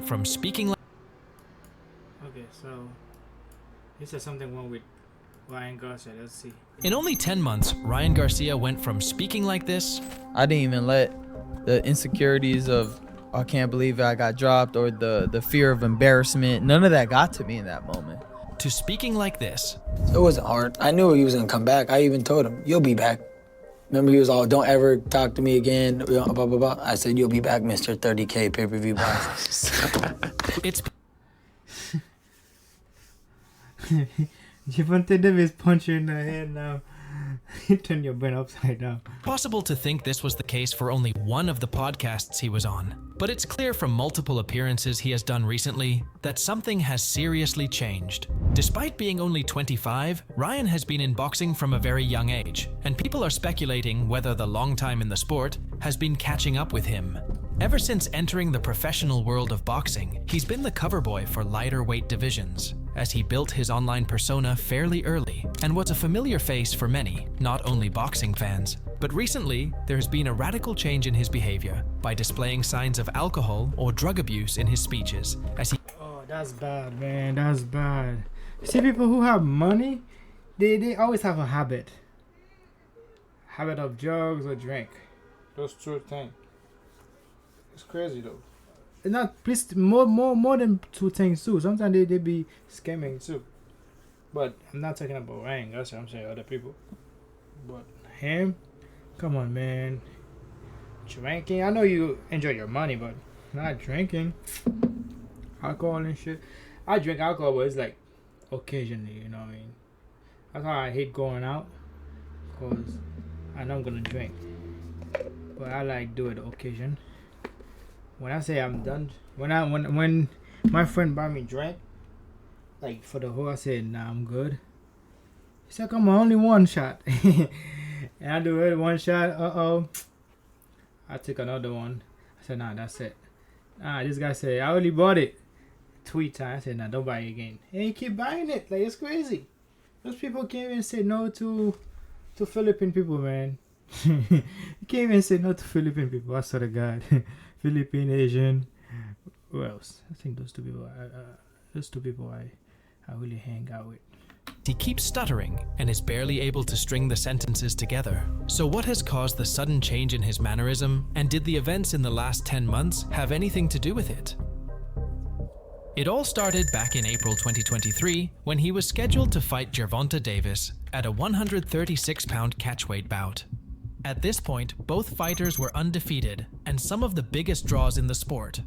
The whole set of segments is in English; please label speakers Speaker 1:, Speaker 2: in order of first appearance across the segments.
Speaker 1: from speaking like...
Speaker 2: Okay, so he said something wrong with Ryan Garcia. Let's see.
Speaker 1: In only 10 months, Ryan Garcia went from speaking like this...
Speaker 3: I didn't even let the insecurities of, I can't believe I got dropped, or the fear of embarrassment, none of that got to me in that moment.
Speaker 1: to speaking like this.
Speaker 4: It wasn't hard. I knew he was gonna come back. I even told him, you'll be back. Remember, he was all, don't ever talk to me again, blah, blah, blah. I said, you'll be back, Mr. 30K pay-per-view box.
Speaker 1: It's
Speaker 2: Javante Davis punch you in the head now. You turn your brain upside down.
Speaker 1: possible to think this was the case for only one of the podcasts he was on. But it's clear from multiple appearances he has done recently that something has seriously changed. Despite being only 25, Ryan has been in boxing from a very young age, and people are speculating whether the long time in the sport has been catching up with him. Ever since entering the professional world of boxing, he's been the cover boy for lighter weight divisions, as he built his online persona fairly early and was a familiar face for many, not only boxing fans. But recently, there has been a radical change in his behavior by displaying signs of alcohol or drug abuse in his speeches, as he...
Speaker 2: Oh, that's bad, man. That's bad. See, people who have money, they always have a habit. Habit of drugs or drink. Those two things. It's crazy though. It's not please more than two things too. Sometimes they be scamming too. But I'm not talking about Ryan. That's what I'm saying. Other people. But him, come on, man. Drinking. I know you enjoy your money, but not drinking. Alcohol and shit. I drink alcohol, but it's like occasionally. You know what I mean? That's why I hate going out, cause I know I'm gonna drink. But I like do it occasion. When I say I'm done, when my friend buy me drink, like for the whole, I said, nah, I'm good. He said, come on, only one shot. And I do it, one shot, I took another one. I said, nah, that's it. This guy said, I only bought it 3 times. I said, nah, don't buy it again. And he keep buying it, like it's crazy. Those people can't even say no to Philippine people, man. You can't even say no to Philippine people, I swear to God. Philippine, Asian, who else? I think those two people I really hang out with.
Speaker 1: He keeps stuttering and is barely able to string the sentences together. So what has caused the sudden change in his mannerism, and did the events in the last 10 months have anything to do with it? It all started back in April 2023 when he was scheduled to fight Gervonta Davis at a 136-pound catchweight bout. At this point, both fighters were undefeated and some of the biggest draws in the sport.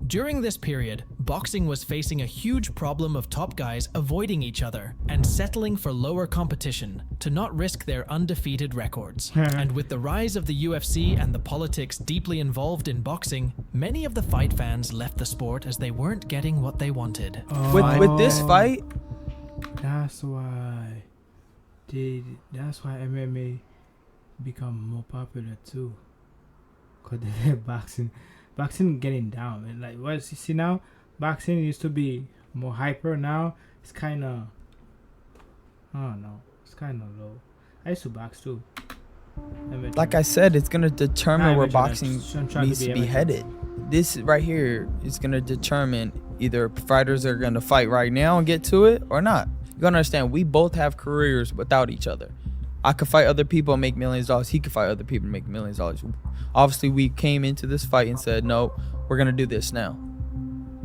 Speaker 1: During this period, boxing was facing a huge problem of top guys avoiding each other and settling for lower competition to not risk their undefeated records. And with the rise of the UFC and the politics deeply involved in boxing, many of the fight fans left the sport as they weren't getting what they wanted.
Speaker 3: With this fight,
Speaker 2: That's why MMA become more popular too, cause they're boxing getting down, and like what you see now, boxing used to be more hyper. Now it's kind of, I don't know, it's kind of low. I used to box too.
Speaker 3: like I said, it's gonna determine where boxing
Speaker 2: trying
Speaker 3: needs to be headed. This right here is gonna determine either fighters are gonna fight right now and get to it or not. You gotta understand, we both have careers without each other. I could fight other people and make millions of dollars. He could fight other people and make millions of dollars. Obviously, we came into this fight and said, no, we're going to do this now.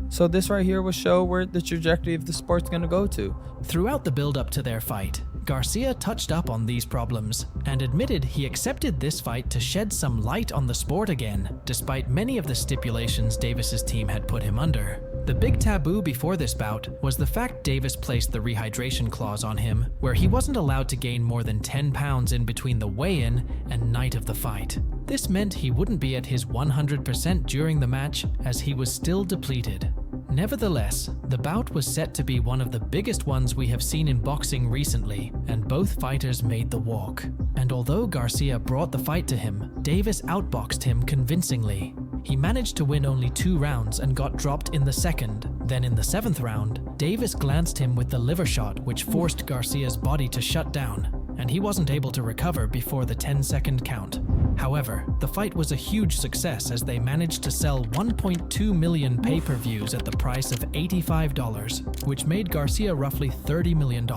Speaker 3: So this right here will show where the trajectory of the sport's going to go to.
Speaker 1: Throughout the build-up to their fight, Garcia touched up on these problems and admitted he accepted this fight to shed some light on the sport again, despite many of the stipulations Davis's team had put him under. The big taboo before this bout was the fact Davis placed the rehydration clause on him, where he wasn't allowed to gain more than 10 pounds in between the weigh-in and night of the fight. This meant he wouldn't be at his 100% during the match, as he was still depleted. Nevertheless, the bout was set to be one of the biggest ones we have seen in boxing recently, and both fighters made the walk. And although Garcia brought the fight to him, Davis outboxed him convincingly. He managed to win only 2 rounds and got dropped in the second. Then in the 7th round, Davis glanced him with the liver shot, which forced Garcia's body to shut down, and he wasn't able to recover before the 10-second count. However, the fight was a huge success as they managed to sell 1.2 million pay-per-views at the price of $85, which made Garcia roughly $30 million.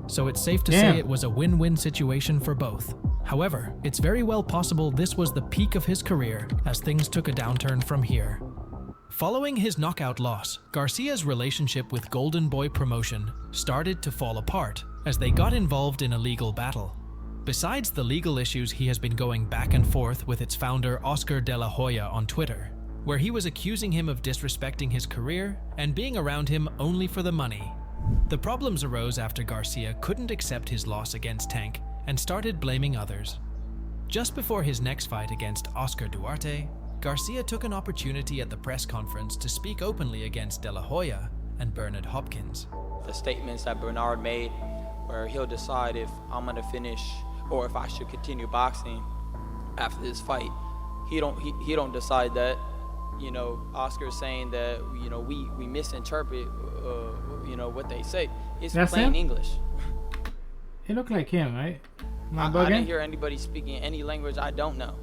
Speaker 1: So it's safe to say it was a win-win situation for both. However, it's very well possible this was the peak of his career as things took a downturn from here. Following his knockout loss, Garcia's relationship with Golden Boy Promotion started to fall apart as they got involved in a legal battle. Besides the legal issues, he has been going back and forth with its founder Oscar De La Hoya on Twitter, where he was accusing him of disrespecting his career and being around him only for the money. The problems arose after Garcia couldn't accept his loss against Tank and started blaming others. Just before his next fight against Oscar Duarte, Garcia took an opportunity at the press conference to speak openly against De La Hoya and Bernard Hopkins.
Speaker 3: The statements that Bernard made, where he'll decide if I'm gonna finish or if I should continue boxing after this fight. He don't decide that. You know, Oscar's saying that, you know, we misinterpret you know, what they say. It's
Speaker 2: That's
Speaker 3: plain
Speaker 2: him?
Speaker 3: English.
Speaker 2: It looked like him, right?
Speaker 3: I didn't hear anybody speaking any language I don't know.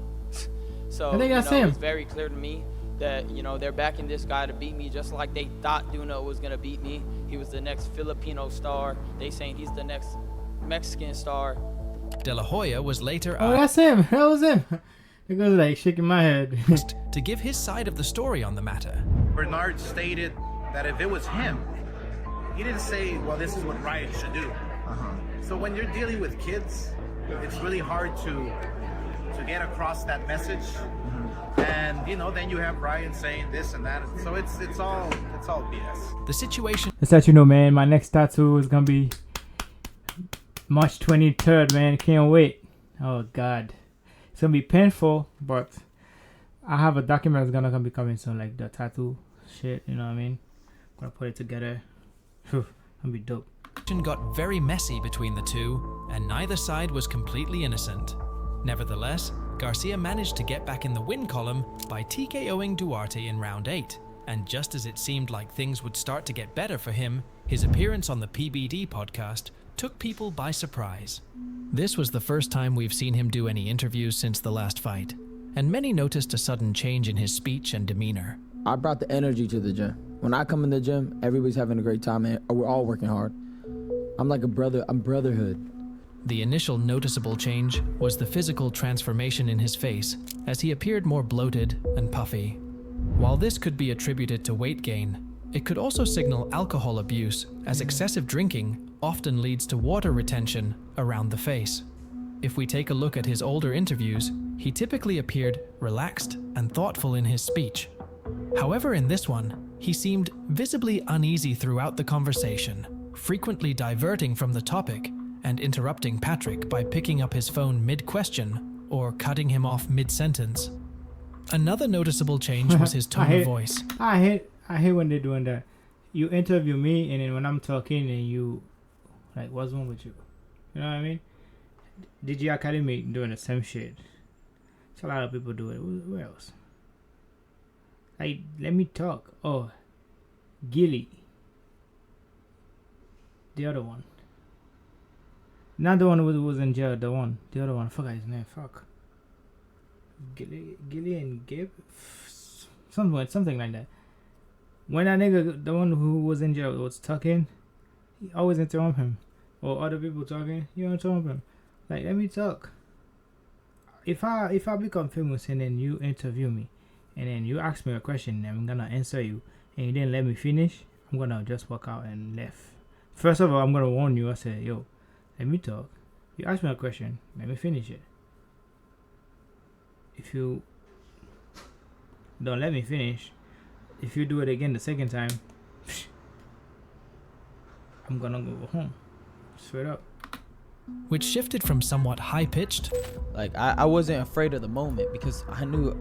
Speaker 3: So
Speaker 2: I think that's him.
Speaker 3: It's very clear to me that, you know, they're backing this guy to beat me just like they thought Duno was gonna beat me. He was the next Filipino star. They saying he's the next Mexican star.
Speaker 1: De La Hoya was later
Speaker 2: that's him. That was him. It goes like shaking my head.
Speaker 1: asked to give his side of the story on the matter.
Speaker 5: Bernard stated that if it was him, he didn't say, well, this is what Ryan should do. So when you're dealing with kids, it's really hard to get across that message. And, you know, then you have Ryan saying this and that. So it's all BS.
Speaker 1: The situation
Speaker 2: Just let you know, man, my next tattoo is gonna be March 23rd, man. Can't wait. Oh God, it's gonna be painful, but I have a document that's gonna be coming soon, like the tattoo shit. You know what I mean? I'm gonna put it together. Whew, gonna be dope.
Speaker 1: got very messy between the two, and neither side was completely innocent. Nevertheless, Garcia managed to get back in the win column by TKOing Duarte in round 8, and just as it seemed like things would start to get better for him, his appearance on the PBD podcast took people by surprise. This was the first time we've seen him do any interviews since the last fight, and many noticed a sudden change in his speech and demeanor.
Speaker 3: I brought the energy to the gym. When I come in the gym, everybody's having a great time and we're all working hard. I'm like a brother. I'm brotherhood.
Speaker 1: The initial noticeable change was the physical transformation in his face, as he appeared more bloated and puffy. While this could be attributed to weight gain, it could also signal alcohol abuse, as excessive drinking often leads to water retention around the face. If we take a look at his older interviews, he typically appeared relaxed and thoughtful in his speech. However, in this one, he seemed visibly uneasy throughout the conversation, frequently diverting from the topic and interrupting Patrick by picking up his phone mid-question or cutting him off mid-sentence. Another noticeable change was his tone of voice.
Speaker 2: I hate when they're doing that. You interview me, and then when I'm talking, and you, like, what's wrong with you? You know what I mean? DJ Academy doing the same shit. It's a lot of people do it. Where else? Like, let me talk. Oh, Gilly. The other one. Not the one who was in jail. The other one. I forgot his name. Fuck. Gilly and Gabe? Something like that. When that nigga, the one who was in jail, was talking, he always interrupt him. Or other people talking, you interrupt him. Like, let me talk. If I become famous and then you interview me, and then you ask me a question and I'm gonna answer you, and you didn't let me finish, I'm gonna just walk out and left. First of all, I'm gonna warn you. I say, yo, let me talk. You ask me a question, let me finish it. If you don't let me finish, if you do it again the second time, I'm gonna go home. Straight up.
Speaker 1: Which shifted from somewhat high-pitched,
Speaker 3: Like I wasn't afraid of the moment because I knew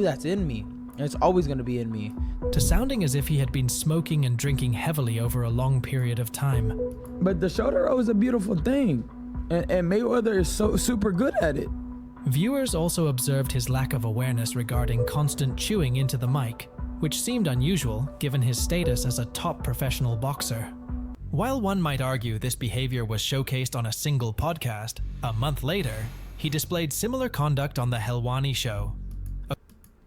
Speaker 3: that's in me. And it's always gonna be in me.
Speaker 1: to sounding as if he had been smoking and drinking heavily over a long period of time.
Speaker 3: But the shoulder roll is a beautiful thing, and Mayweather is so super good at it.
Speaker 1: Viewers also observed his lack of awareness regarding constant chewing into the mic, which seemed unusual given his status as a top professional boxer. While one might argue this behavior was showcased on a single podcast, a month later, He displayed similar conduct on the Helwani show.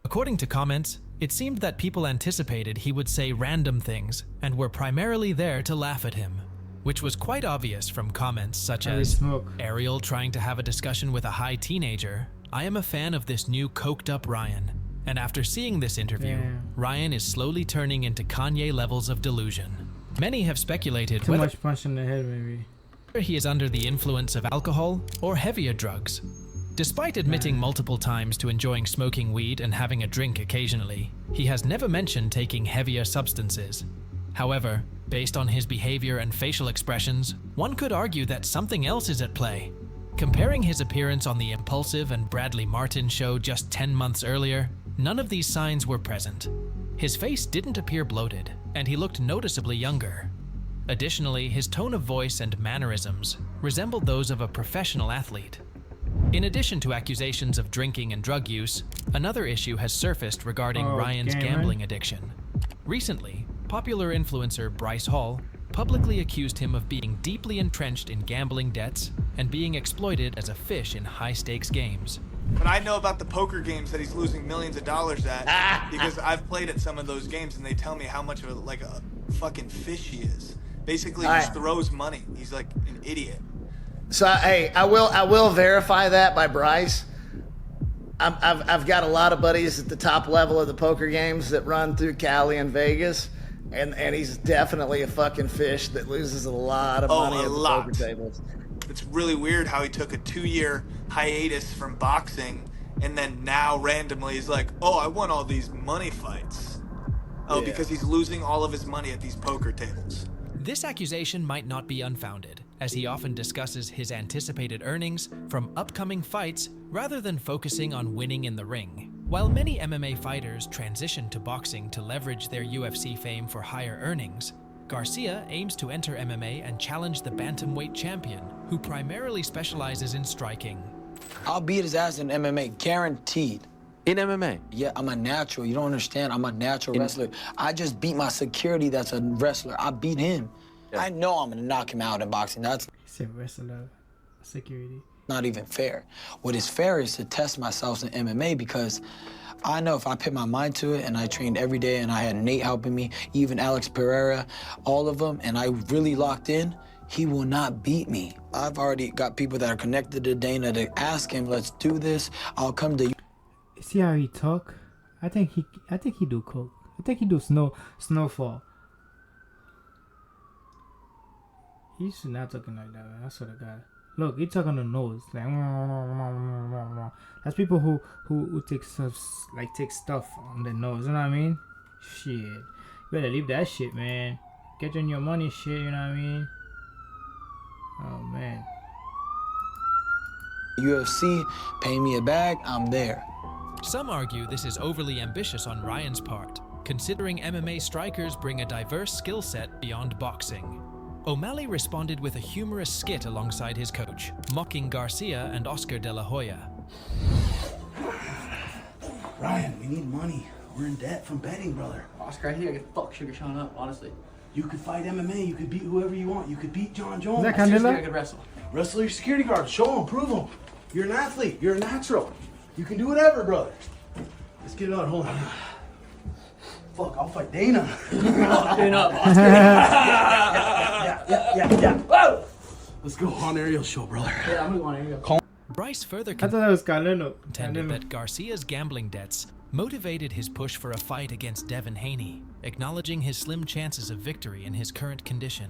Speaker 1: According to comments, it seemed that people anticipated he would say random things and were primarily there to laugh at him, which was quite obvious from comments such as Ariel trying to have a discussion with a high teenager. I am a fan of this new coked up Ryan. And after seeing this interview, Ryan is slowly turning into Kanye levels of delusion. Many have speculated
Speaker 2: Too
Speaker 1: whether
Speaker 2: much punch in the head, maybe.
Speaker 1: he is under the influence of alcohol or heavier drugs. Despite admitting multiple times to enjoying smoking weed and having a drink occasionally, he has never mentioned taking heavier substances. However, based on his behavior and facial expressions, one could argue that something else is at play. Comparing his appearance on the Impulsive and Bradley Martin show just 10 months earlier, none of these signs were present. His face didn't appear bloated, and he looked noticeably younger. Additionally, his tone of voice and mannerisms resembled those of a professional athlete. In addition to accusations of drinking and drug use, another issue has surfaced regarding Ryan's gambling addiction. Recently, popular influencer Bryce Hall publicly accused him of being deeply entrenched in gambling debts and being exploited as a fish in high-stakes games.
Speaker 6: But I know about the poker games that he's losing millions of dollars at because I've played at some of those games and they tell me how much of a fucking fish he is. Basically, just throws money. He's like an idiot.
Speaker 7: So hey, I will verify that by Bryce. I've got a lot of buddies at the top level of the poker games that run through Cali and Vegas, and he's definitely a fucking fish that loses a lot of money at the poker tables.
Speaker 6: It's really weird how he took a 2-year hiatus from boxing, and then now randomly he's like, oh, I won all these money fights. Oh, because he's losing all of his money at these poker tables.
Speaker 1: This accusation might not be unfounded, as he often discusses his anticipated earnings from upcoming fights rather than focusing on winning in the ring. While many MMA fighters transition to boxing to leverage their UFC fame for higher earnings, Garcia aims to enter MMA and challenge the bantamweight champion, who primarily specializes in striking.
Speaker 4: I'll beat his ass in MMA, guaranteed.
Speaker 8: In MMA?
Speaker 4: Yeah, I'm a natural. You don't understand. I'm a natural wrestler. I just beat my security that's a wrestler. I beat him. Yeah. I know I'm going to knock him out in boxing. That's
Speaker 2: wrestler, security.
Speaker 4: Not even fair. What is fair is to test myself in MMA because I know if I put my mind to it and I trained every day and I had Nate helping me, even Alex Pereira, all of them, and I really locked in, he will not beat me. I've already got people that are connected to Dana to ask him, let's do this. I'll come to you.
Speaker 2: See how he talk? I think he do coke. I think he do snowfall. He should not talking like that, man. I swear to God. Look, he talk on the nose. Like, that's people who take stuff on the nose. You know what I mean? Shit. You better leave that shit, man. Get in your money shit, you know what I mean? Oh, man.
Speaker 4: UFC, pay me a bag, I'm there.
Speaker 1: Some argue this is overly ambitious on Ryan's part, considering MMA strikers bring a diverse skill set beyond boxing. O'Malley responded with a humorous skit alongside his coach, mocking Garcia and Oscar De La Hoya.
Speaker 9: Ryan, we need money. We're in debt from betting, brother.
Speaker 10: Oscar, I think I could fuck Sugar Sean up, honestly.
Speaker 9: You could fight MMA. You could beat whoever you want. You could beat John Jones.
Speaker 2: Is that Canelo?
Speaker 10: I could wrestle.
Speaker 9: Wrestle your security guard. Show him. Prove him. You're an athlete. You're a natural. You can do whatever, brother. Let's get it on. Hold on. Fuck, I'll fight Dana.
Speaker 10: Dana up, Oscar.
Speaker 9: Yeah. Whoa! Let's go on Ariel's show, brother.
Speaker 10: Yeah, I'm gonna go on Ariel.
Speaker 1: Bryce further
Speaker 2: I thought that was Canelo.
Speaker 1: contended that Garcia's gambling debts motivated his push for a fight against Devin Haney, acknowledging his slim chances of victory in his current condition.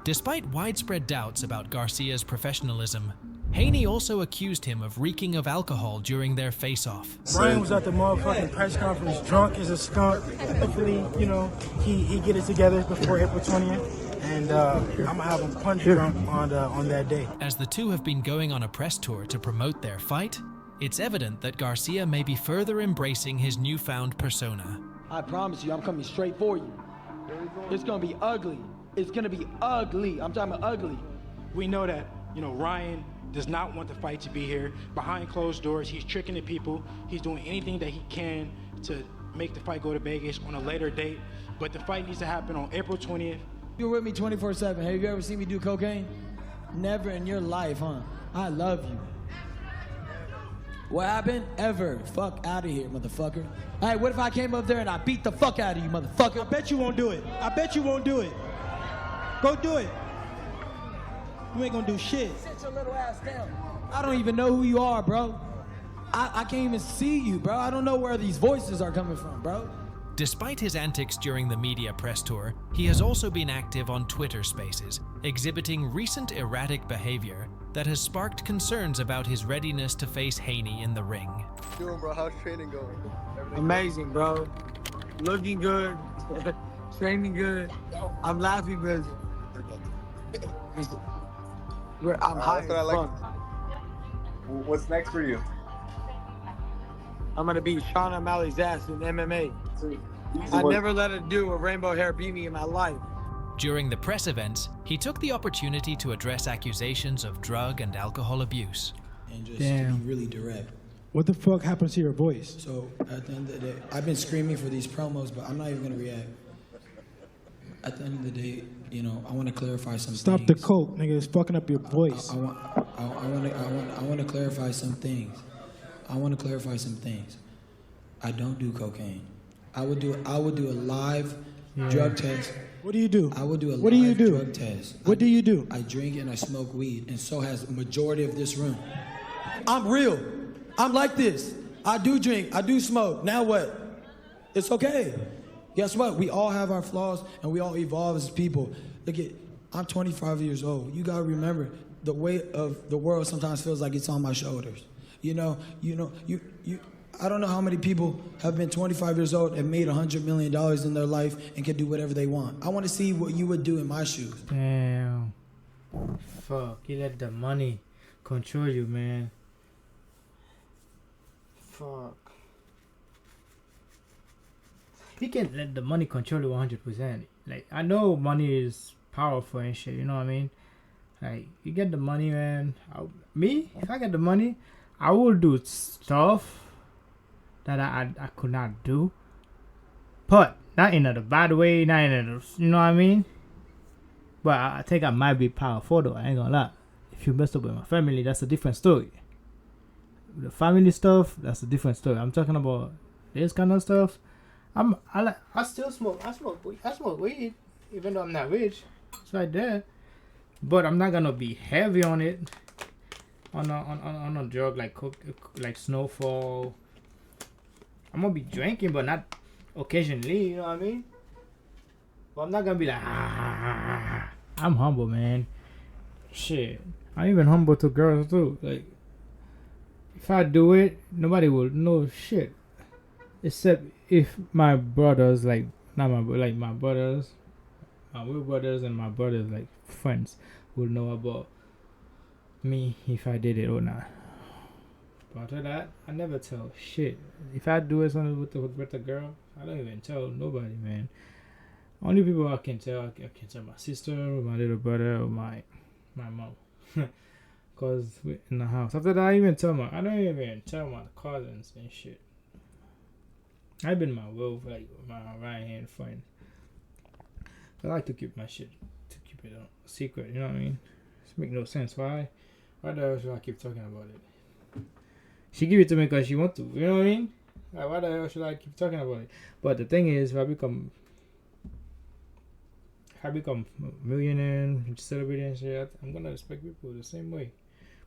Speaker 1: Despite widespread doubts about Garcia's professionalism, Haney also accused him of reeking of alcohol during their face-off.
Speaker 11: Brian was at the motherfucking press conference drunk as a skunk. Hopefully, he get it together before April 20th. And I'm gonna have him punch drunk on that day.
Speaker 1: As the two have been going on a press tour to promote their fight, it's evident that Garcia may be further embracing his newfound persona.
Speaker 4: I promise you, I'm coming straight for you. It's gonna be ugly. It's gonna be ugly. I'm talking about ugly.
Speaker 11: We know that, Ryan does not want the fight to be here. Behind closed doors, he's tricking the people. He's doing anything that he can to make the fight go to Vegas on a later date. But the fight needs to happen on April 20th.
Speaker 12: You're with me 24/7. Have you ever seen me do cocaine? Never in your life, huh? I love you.
Speaker 4: What happened? Ever. Fuck out of here, motherfucker. All right, what if I came up there and I beat the fuck out of you, motherfucker?
Speaker 11: I bet you won't do it. I bet you won't do it. Go do it. You ain't gonna do shit.
Speaker 4: Sit your little ass down. I don't even know who you are, bro. I can't even see you, bro. I don't know where these voices are coming from, bro.
Speaker 1: Despite his antics during the media press tour, he has also been active on Twitter Spaces, exhibiting recent erratic behavior that has sparked concerns about his readiness to face Haney in the ring.
Speaker 8: Doing, bro? How's training going?
Speaker 12: Amazing, bro. Looking good, training good. I'm laughing because I'm high as fuck.
Speaker 8: What's next for you?
Speaker 12: I'm gonna beat Sean O'Malley's ass in MMA. I never let a dude with rainbow hair beat me in my life.
Speaker 1: During the press events, he took the opportunity to address accusations of drug and alcohol abuse.
Speaker 4: And just to be really direct.
Speaker 11: What the fuck happened to your voice?
Speaker 4: So at the end of the day, I've been screaming for these promos, but I'm not even gonna react. At the end of the day, you know, I want to clarify some
Speaker 11: Stop
Speaker 4: things.
Speaker 11: the coke, nigga. It's fucking up your voice.
Speaker 4: I want to clarify some things. I don't do cocaine. I would do a live drug test.
Speaker 11: What do you do?
Speaker 4: I would do a
Speaker 11: What do you
Speaker 4: live
Speaker 11: do?
Speaker 4: drug test.
Speaker 11: What do you do?
Speaker 4: I drink and I smoke weed, and so has the majority of this room. I'm real. I'm like this. I do drink. I do smoke. Now what? It's okay. Guess what? We all have our flaws, and we all evolve as people. Look at, I'm 25 years old. You gotta remember, the weight of the world sometimes feels like it's on my shoulders. You I don't know how many people have been 25 years old and made $100 million in their life and can do whatever they want. I want to see what you would do in my shoes.
Speaker 2: Damn. Fuck, you let the money control you, man. Fuck. You can't let the money control you 100%. Like, I know money is powerful and shit, you know what I mean? Like, you get the money, man. If I get the money, I will do stuff that I could not do. But not in a bad way, not in a, you know what I mean? But I think I might be powerful though, I ain't gonna lie. If you mess up with my family, that's a different story. The family stuff, that's a different story. I'm talking about this kind of stuff. I still smoke. I smoke weed, even though I'm not rich. It's right there. But I'm not gonna be heavy on it. On a drug like Snowfall. I'm gonna be drinking, but not occasionally. You know what I mean? But I'm not gonna be like I'm humble, man. Shit, I'm even humble to girls too. Like, if I do it, nobody will know shit, except if my brothers, my brothers, my real brothers and my brothers, like friends, will know about me if I did it or not. But after that, I never tell shit. If I do it something with a girl, I don't even tell nobody, man. Only people I can tell my sister, or my little brother, or my mom. Cause we're in the house. After that, I don't even tell my cousins and shit. I've been my right hand friend. I like to keep my shit, a secret. You know what I mean? It make no sense. Why the hell should I keep talking about it? She give it to me because she want to. You know what I mean? Like, why the hell should I keep talking about it? But the thing is, if I become a millionaire, celebrity and shit, I'm gonna respect people the same way.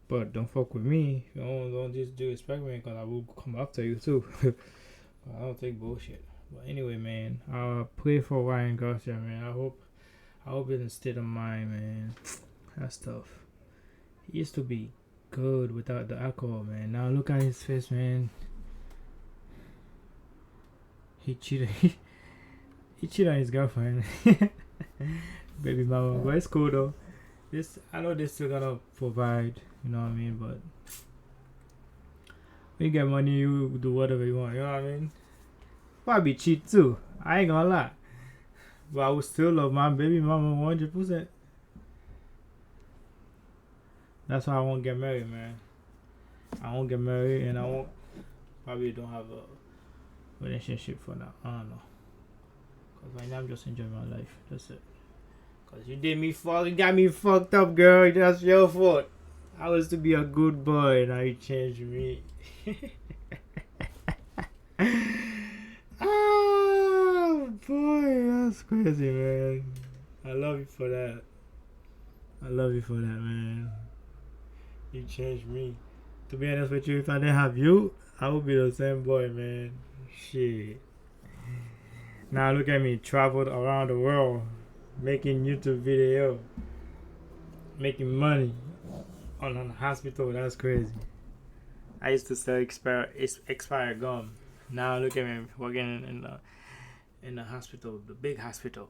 Speaker 2: But don't fuck with me. Don't just do respect me, because I will come after you too. I don't take bullshit. But anyway, man, I'll pray for Ryan Garcia, man. I hope it's in state of mind, man. That's tough. He used to be good without the alcohol, man. Now look at his face, man. He cheated. He cheated on his girlfriend. Baby mama. But it's cool though. I know they're still gonna provide, you know what I mean? But when you get money, you do whatever you want, you know what I mean? Probably cheat too. I ain't gonna lie. But I would still love my baby mama 100%. That's why I won't get married, man. I won't get married, and I probably don't have a relationship for now. I don't know. Because right now I'm just enjoying my life. That's it. Because you got me fucked up, girl. That's your fault. I was to be a good boy, now you changed me. Oh boy, that's crazy, man. I love you for that. I love you for that, man. You changed me. To be honest with you, if I didn't have you, I would be the same boy, man. Shit. Now look at me, traveled around the world, making YouTube video, making money on a hospital. That's crazy. I used to sell expired gum. Now look at me working in the hospital, the big hospital.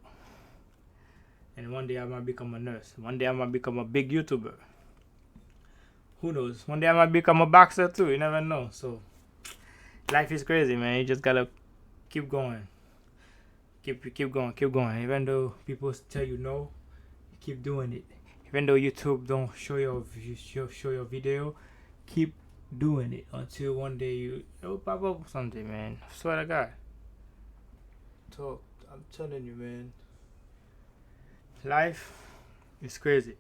Speaker 2: And one day I might become a nurse. One day I might become a big YouTuber. Who knows? One day I might become a boxer too. You never know. So life is crazy, man. You just gotta keep going. Keep going. Even though people tell you no, keep doing it. Even though YouTube don't show your video, keep doing it until one day it'll pop up something, man. I swear to God. So I'm telling you, man. Life is crazy.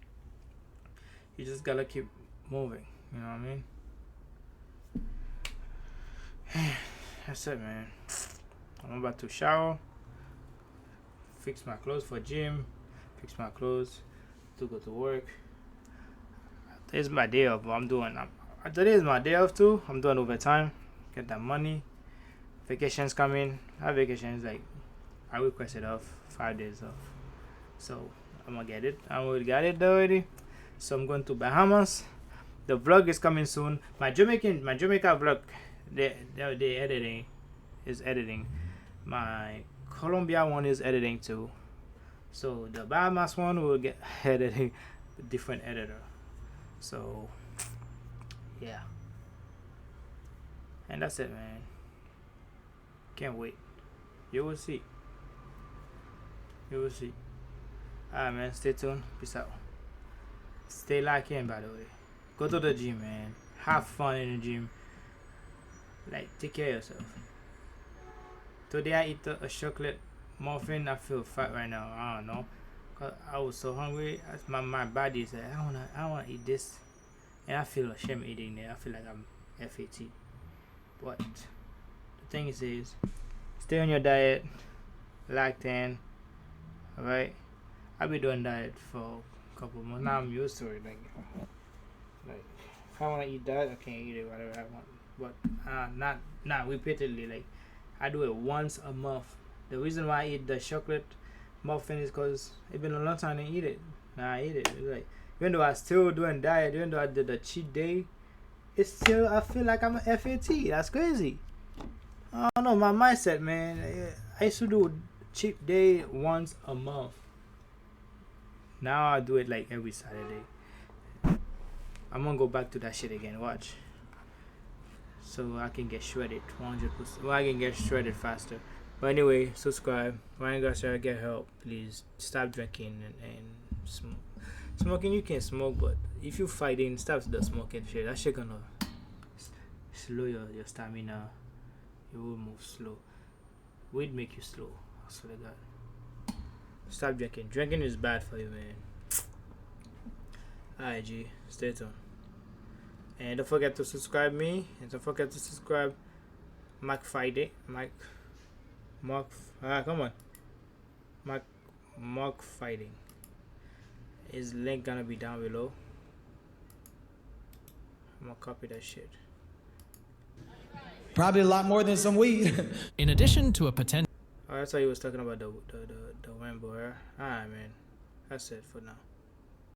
Speaker 2: You just gotta keep moving. You know what I mean? That's it, man. I'm about to shower, fix my clothes for gym, fix my clothes to go to work. Today's my day off. Today is my day off too. I'm doing overtime, get that money. Vacations coming. Our vacation is like, I requested off 5 days off. So I'm gonna get it. I already got it already. So I'm going to Bahamas. The vlog is coming soon. My Jamaica vlog, the editing is editing. My Colombia one is editing too. So the Bahamas one will get editing a different editor. So yeah. And that's it, man. Can't wait. You will see. You will see. Alright, man. Stay tuned. Peace out. Stay locked in, by the way. Go to the gym, man. Have fun in the gym. Like, take care of yourself. Today I eat a chocolate muffin. I feel fat right now. I don't know. Cause I was so hungry. My body said, I wanna eat this. And I feel ashamed eating it. I feel like I'm FAT. But the thing is stay on your diet. Locked in. Alright? I've been doing diet for a couple months. Now I'm used to it. Like if I want to eat that, I can eat it whatever I want. But not repeatedly. Like I do it once a month. The reason why I eat the chocolate muffin is because it's been a long time to eat it. Now I eat it. It's like even though I still doing diet, even though I did the cheat day, it's still I feel like I'm a FAT. That's crazy. I don't know, my mindset, man. I used to do cheat day once a month. Now I do it like every Saturday. I'm gonna go back to that shit again. Watch. So I can get shredded 100%. Well, I can get shredded faster. But anyway, subscribe. Ryan Garcia, get help. Please stop drinking and smoke. Smoking, you can smoke, but if you fighting, stop the smoking shit. That shit gonna slow your stamina. You will move slow. Weed make you slow. I swear to God. Stop drinking. Drinking is bad for you, man. Alright, G. Stay tuned. And don't forget to subscribe me. And don't forget to subscribe Mark Fighting. Come on. Mark Fighting. His link gonna be down below. I'm gonna copy that shit.
Speaker 4: Probably a lot more than some weed.
Speaker 1: In addition to a potential...
Speaker 2: Oh, that's why he was talking about the rainbow hair. Alright, man. That's it for now.